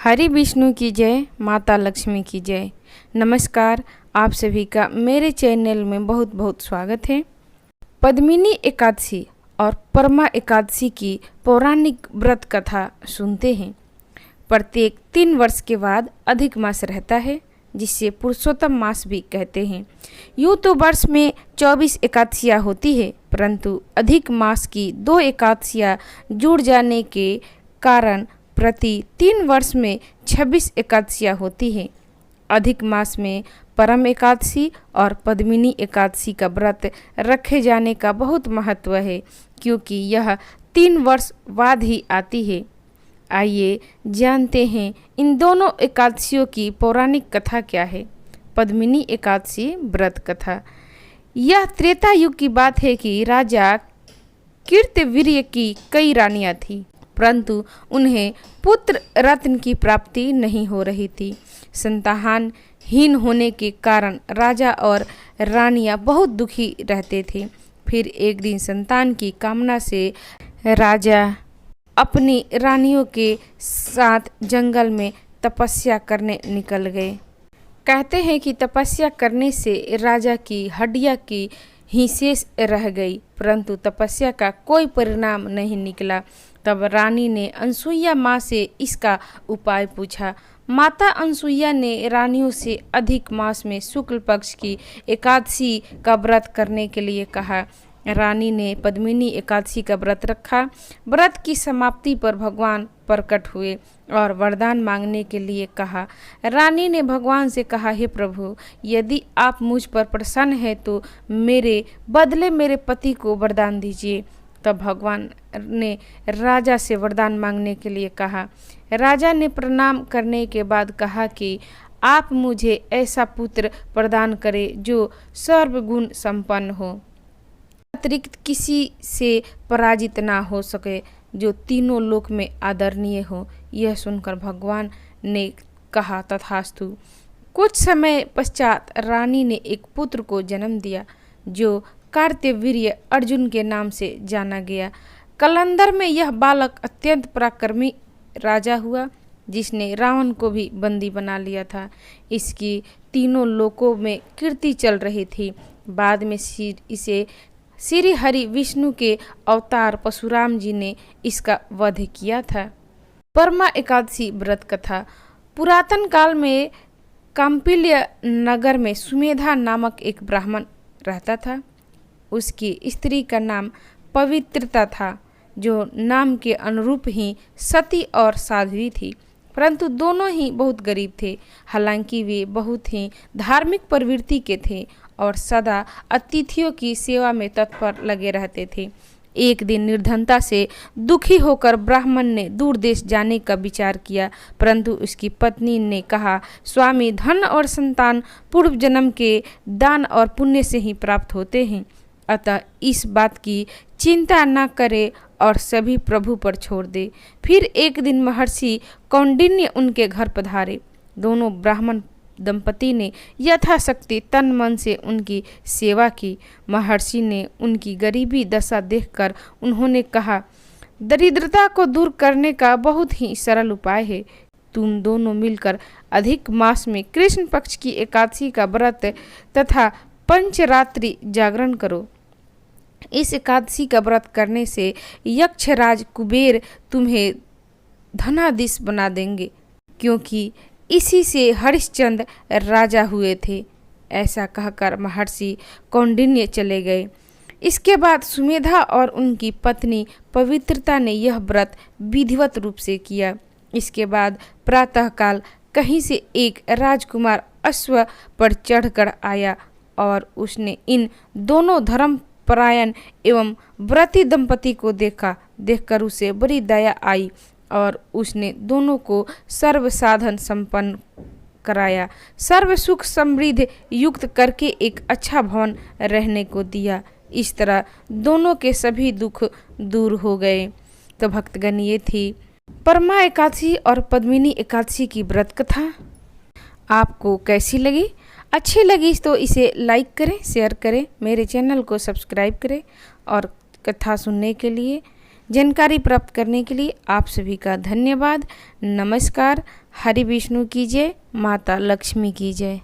हरि विष्णु की जय, माता लक्ष्मी की जय। नमस्कार, आप सभी का मेरे चैनल में बहुत बहुत स्वागत है। पद्मिनी एकादशी और परमा एकादशी की पौराणिक व्रत कथा सुनते हैं। प्रत्येक 3 वर्ष के बाद अधिक मास रहता है, जिसे पुरुषोत्तम मास भी कहते हैं। यूँ तो वर्ष में 24 एकादशियाँ होती है, परंतु अधिक मास की 2 एकादशियाँ जुड़ जाने के कारण प्रति 3 वर्ष में 26 एकादशियाँ होती हैं। अधिक मास में परम एकादशी और पद्मिनी एकादशी का व्रत रखे जाने का बहुत महत्व है, क्योंकि यह 3 वर्ष बाद ही आती है। आइए जानते हैं इन दोनों एकादशियों की पौराणिक कथा क्या है। पद्मिनी एकादशी व्रत कथा। यह त्रेता युग की बात है कि राजा कीर्तिवीर्य की कई रानियां थीं, परंतु उन्हें पुत्र रत्न की प्राप्ति नहीं हो रही थी। संतानहीन होने के कारण राजा और रानियां बहुत दुखी रहते थे। फिर एक दिन संतान की कामना से राजा अपनी रानियों के साथ जंगल में तपस्या करने निकल गए। कहते हैं कि तपस्या करने से राजा की हड्डियां की ही शेष रह गई, परंतु तपस्या का कोई परिणाम नहीं निकला। तब रानी ने अनसुईया माँ से इसका उपाय पूछा। माता अनसुईया ने रानियों से अधिक मास में शुक्ल पक्ष की एकादशी का व्रत करने के लिए कहा। रानी ने पद्मिनी एकादशी का व्रत रखा। व्रत की समाप्ति पर भगवान प्रकट हुए और वरदान मांगने के लिए कहा। रानी ने भगवान से कहा, हे प्रभु, यदि आप मुझ पर प्रसन्न हैं तो मेरे बदले मेरे पति को वरदान दीजिए। तब भगवान ने राजा से वरदान मांगने के लिए कहा। राजा ने प्रणाम करने के बाद कहा कि आप मुझे ऐसा पुत्र प्रदान करें जो सर्वगुण संपन्न हो, अतिरिक्त किसी से पराजित ना हो सके, जो तीनों लोक में आदरणीय हो। यह सुनकर भगवान ने कहा, तथास्तु। कुछ समय पश्चात रानी ने एक पुत्र को जन्म दिया, जो कार्तवीर्य अर्जुन के नाम से जाना गया। कलंदर में यह बालक अत्यंत पराक्रमी राजा हुआ, जिसने रावण को भी बंदी बना लिया था। इसकी तीनों लोकों में कीर्ति चल रही थी। बाद में इसे श्री हरि विष्णु के अवतार परशुराम जी ने इसका वध किया था। परमा एकादशी व्रत कथा। पुरातन काल में कांपिल्य नगर में सुमेधा नामक एक ब्राह्मण रहता था। उसकी स्त्री का नाम पवित्रता था, जो नाम के अनुरूप ही सती और साध्वी थी, परंतु दोनों ही बहुत गरीब थे। हालांकि वे बहुत ही धार्मिक प्रवृत्ति के थे और सदा अतिथियों की सेवा में तत्पर लगे रहते थे। एक दिन निर्धनता से दुखी होकर ब्राह्मण ने दूर देश जाने का विचार किया, परंतु उसकी पत्नी ने कहा, स्वामी, धन और संतान पूर्व जन्म के दान और पुण्य से ही प्राप्त होते हैं, अतः इस बात की चिंता न करे और सभी प्रभु पर छोड़ दे। फिर एक दिन महर्षि कौंडिन्य उनके घर पधारे। दोनों ब्राह्मण दंपति ने यथाशक्ति तन मन से उनकी सेवा की। महर्षि ने उनकी गरीबी दशा देखकर उन्होंने कहा, दरिद्रता को दूर करने का बहुत ही सरल उपाय है। तुम दोनों मिलकर अधिक मास में कृष्ण पक्ष की एकादशी का व्रत तथा पंचरात्रि जागरण करो। इस एकादशी का व्रत करने से यक्षराज कुबेर तुम्हें धनाधीश बना देंगे, क्योंकि इसी से हरिश्चंद्र राजा हुए थे। ऐसा कहकर महर्षि कौंडिन्य चले गए। इसके बाद सुमेधा और उनकी पत्नी पवित्रता ने यह व्रत विधिवत रूप से किया। इसके बाद प्रातःकाल कहीं से एक राजकुमार अश्व पर चढ़कर आया और उसने इन दोनों धर्मपरायण एवं व्रती दंपति को देखकर उसे बड़ी दया आई और उसने दोनों को सर्व साधन संपन्न कराया, सर्व सुख समृद्धि युक्त करके एक अच्छा भवन रहने को दिया। इस तरह दोनों के सभी दुख दूर हो गए। तो भक्तगण, ये थी परमा एकादशी और पद्मिनी एकादशी की व्रत कथा। आपको कैसी लगी? अच्छी लगी तो इसे लाइक करें, शेयर करें, मेरे चैनल को सब्सक्राइब करें और कथा सुनने के लिए जानकारी प्राप्त करने के लिए आप सभी का धन्यवाद। नमस्कार। हरि विष्णु की जय, माता लक्ष्मी की जय।